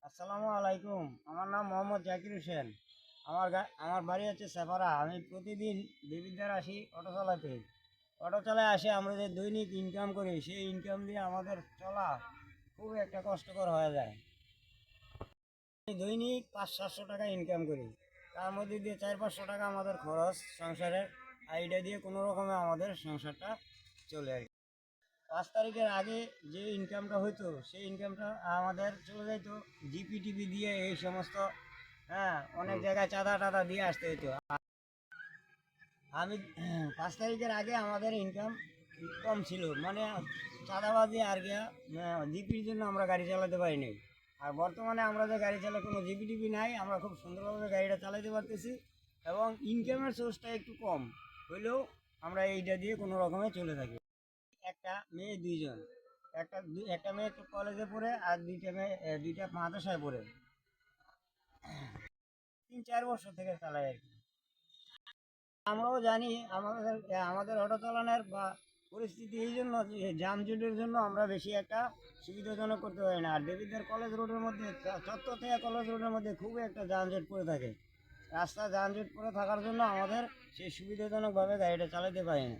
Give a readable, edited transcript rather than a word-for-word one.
আসসালামু আলাইকুম। আমার নাম মোহাম্মদ জাকির হোসেন। আমার বাড়ি হচ্ছে সেপারা। আমি প্রতিদিন দেবিদ্বার আসি অটো চালাতে। অটো চালায় আসে আমরা যে দৈনিক ইনকাম করি, সেই ইনকাম দিয়ে আমাদের চলা খুব একটা কষ্টকর হয়ে যায়। আমি দৈনিক 500-700 টাকা ইনকাম করি। তার মধ্যে দিয়ে 400-500 টাকা আমাদের খরচ সংসারের। আর এটা দিয়ে কোনো রকমে আমাদের সংসারটা চলে আর কি। 5 তারিখের আগে যে ইনকামটা হইতো সেই ইনকামটা আমাদের চলে যাইতো জিপি টিপি দিয়ে এই সমস্ত। হ্যাঁ, অনেক জায়গায় চাঁদা টাদা দিয়ে আসতে হইতো। আমি 5 তারিখের আগে আমাদের ইনকাম কম ছিল, মানে চাঁদাবাজি আর গিয়া জিপির জন্য আমরা গাড়ি চালাতে পারিনি। আর বর্তমানে আমরা যে গাড়ি চালাই, কোনো জিপি টিপি নাই, আমরা খুব সুন্দরভাবে গাড়িটা চালাতে পারতেছি। এবং ইনকামের সোর্সটা একটু কম হইলেও আমরা এইটা দিয়ে কোনো রকমে চলে থাকি। একটা মেয়ে, দুইজন। একটা মেয়ে তো কলেজে পড়ে, আর দুইটা মাদ্রাসায় পড়ে। 3-4 বছর থেকে চালাই আর কি। আমরাও জানি আমাদের আমাদের অটো চালানোর বা পরিস্থিতি এই জন্য যে যানজটের জন্য আমরা বেশি একটা সুবিধাজনক করতে পারি না। আর দেবিদ্বার কলেজ রোডের মধ্যে, চত্বর থেকে কলেজ রোডের মধ্যে খুবই একটা যানজট পড়ে থাকে। রাস্তা যানজট পড়ে থাকার জন্য আমাদের সেই সুবিধাজনকভাবে গাড়িটা চালাতে পারি না।